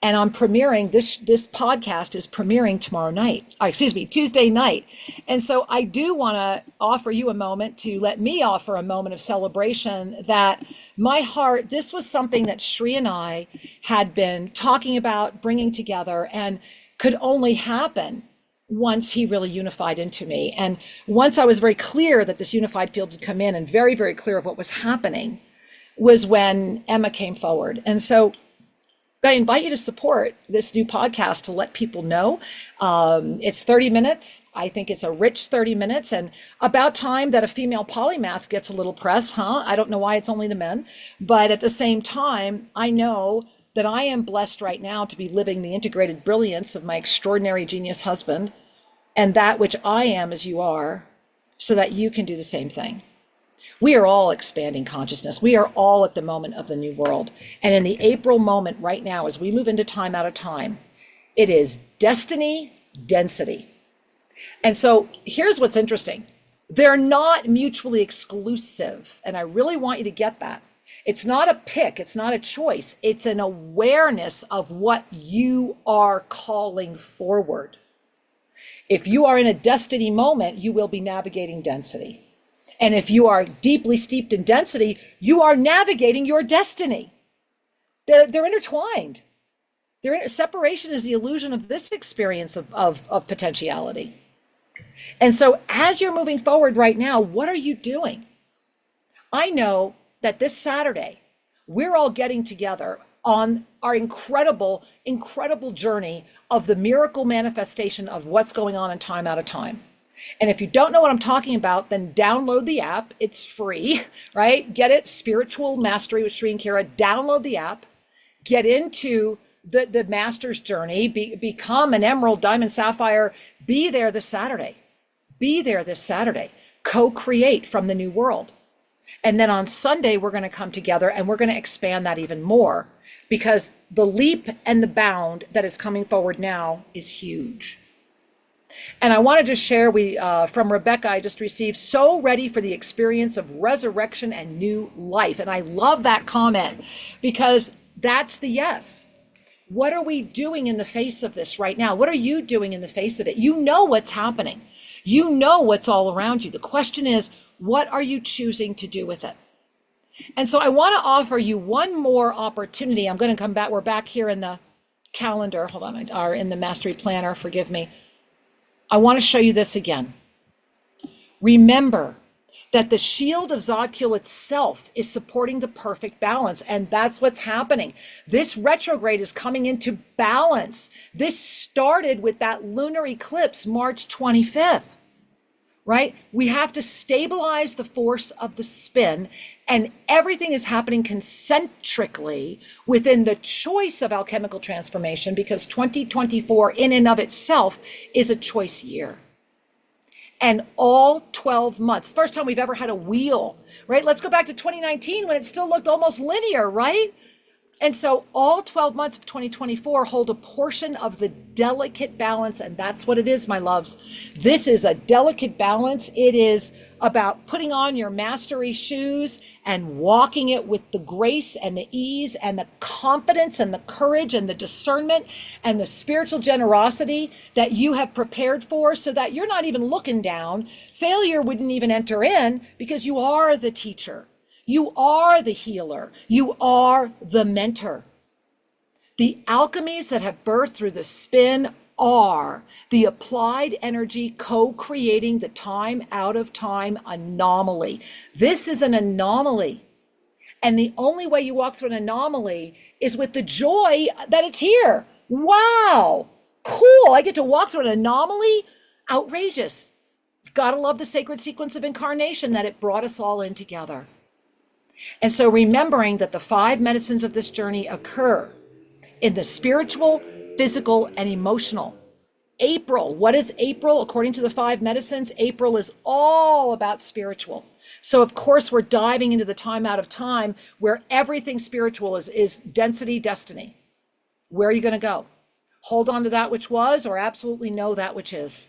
and I'm premiering this podcast is premiering tomorrow night, Tuesday night. And so I do want to offer you a moment to let me offer a moment of celebration that my heart, this was something that Sri and I had been talking about bringing together and could only happen once he really unified into me. And once I was very clear that this unified field had come in and very, very clear of what was happening was when Emma came forward. And so I invite you to support this new podcast to let people know. It's 30 minutes. I think it's a rich 30 minutes, and about time that a female polymath gets a little press, huh? I don't know why it's only the men, but at the same time, I know that I am blessed right now to be living the integrated brilliance of my extraordinary genius husband, and that which I am as you are, so that you can do the same thing. We are all expanding consciousness. We are all at the moment of the new world. And in the April moment right now, as we move into time out of time, it is destiny, density. And so here's what's interesting. They're not mutually exclusive. And I really want you to get that. It's not a pick. It's not a choice. It's an awareness of what you are calling forward. If you are in a destiny moment, you will be navigating density. And if you are deeply steeped in density, you are navigating your destiny. They're intertwined. Separation is the illusion of this experience of potentiality. And so as you're moving forward right now, what are you doing? I know that this Saturday, we're all getting together on our incredible, incredible journey of the miracle manifestation of what's going on in time out of time. And if you don't know what I'm talking about, then download the app. It's free, right? Get it, Spiritual Mastery with Sri and Kira. Download the app, get into the master's journey, become an emerald, diamond, sapphire. Be there this Saturday. Be there this Saturday. Co-create from the new world. And then on Sunday, we're going to come together and we're going to expand that even more, because the leap and the bound that is coming forward now is huge. And I want to just share, from Rebecca, I just received, so ready for the experience of resurrection and new life. And I love that comment, because that's the yes. What are we doing in the face of this right now? What are you doing in the face of it? You know what's happening. You know what's all around you. The question is, what are you choosing to do with it? And so I want to offer you one more opportunity. I'm going to come back. We're back here in the calendar. Hold on, or in the Mastery Planner, forgive me. I want to show you this again. Remember that the shield of Zadkiel itself is supporting the perfect balance, and that's what's happening. This retrograde is coming into balance. This started with that lunar eclipse, March 25th, right? We have to stabilize the force of the spin, and everything is happening concentrically within the choice of alchemical transformation, because 2024 in and of itself is a choice year. And all 12 months, first time we've ever had a wheel, right? Let's go back to 2019 when it still looked almost linear, right? And so all 12 months of 2024 hold a portion of the delicate balance, and that's what it is, my loves. This is a delicate balance. It is about putting on your mastery shoes and walking it with the grace and the ease and the confidence and the courage and the discernment and the spiritual generosity that you have prepared for, so that you're not even looking down. Failure wouldn't even enter in, because you are the teacher. You are the healer. You are the mentor. The alchemies that have birthed through the spin are the applied energy co-creating the time out of time anomaly. This is an anomaly. And the only way you walk through an anomaly is with the joy that it's here. Wow, cool. I get to walk through an anomaly. Outrageous. You've got to love the sacred sequence of incarnation, that it brought us all in together. And so remembering that the 5 medicines of this journey occur in the spiritual, physical, and emotional. April, what is April? According to the 5 medicines, April is all about spiritual. So of course we're diving into the time out of time, where everything spiritual is density, destiny. Where are you going to go? Hold on to that which was, or absolutely know that which is.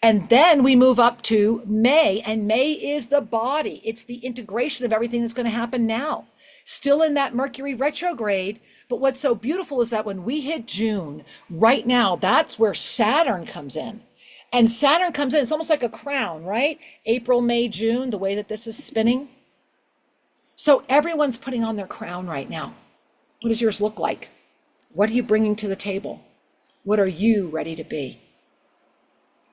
And then we move up to May, and May is the body. It's the integration of everything that's going to happen now. Still in that Mercury retrograde, but what's so beautiful is that when we hit June, right now, that's where Saturn comes in. And Saturn comes in, it's almost like a crown, right? April, May, June, the way that this is spinning. So everyone's putting on their crown right now. What does yours look like? What are you bringing to the table? What are you ready to be?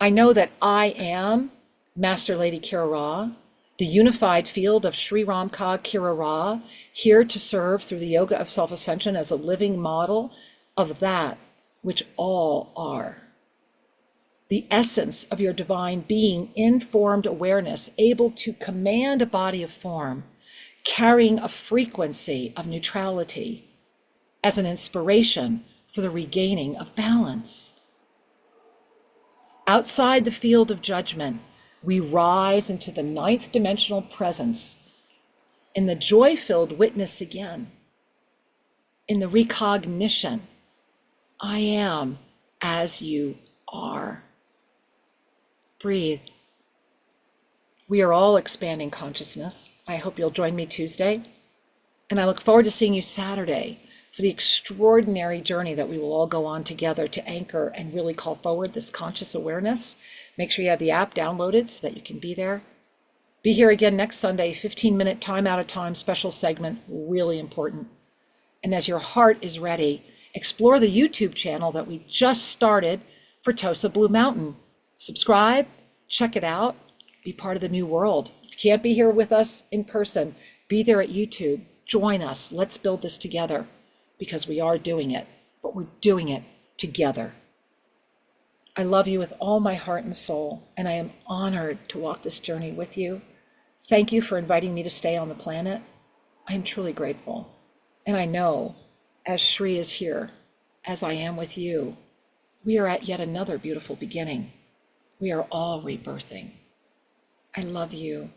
I know that I am Master Lady Kira Raa, the unified field of Sri Ramka Kira Raa, here to serve through the Yoga of Self-Ascension as a living model of that which all are. The essence of your divine being, informed awareness, able to command a body of form, carrying a frequency of neutrality as an inspiration for the regaining of balance. Outside the field of judgment, we rise into the 9th dimensional presence, in the joy-filled witness again, in the recognition, I am as you are. Breathe. We are all expanding consciousness. I hope you'll join me Tuesday, and I look forward to seeing you Saturday for the extraordinary journey that we will all go on together to anchor and really call forward this conscious awareness. Make sure you have the app downloaded so that you can be there. Be here again next Sunday, 15-minute time out of time special segment, really important. And as your heart is ready, explore the YouTube channel that we just started for Tosa Blue Mountain. Subscribe, check it out, be part of the new world. If you can't be here with us in person, be there at YouTube. Join us. Let's build this together. Because we are doing it, but we're doing it together. I love you with all my heart and soul, and I am honored to walk this journey with you. Thank you for inviting me to stay on the planet. I am truly grateful. And I know, as Shri is here, as I am with you, we are at yet another beautiful beginning. We are all rebirthing. I love you.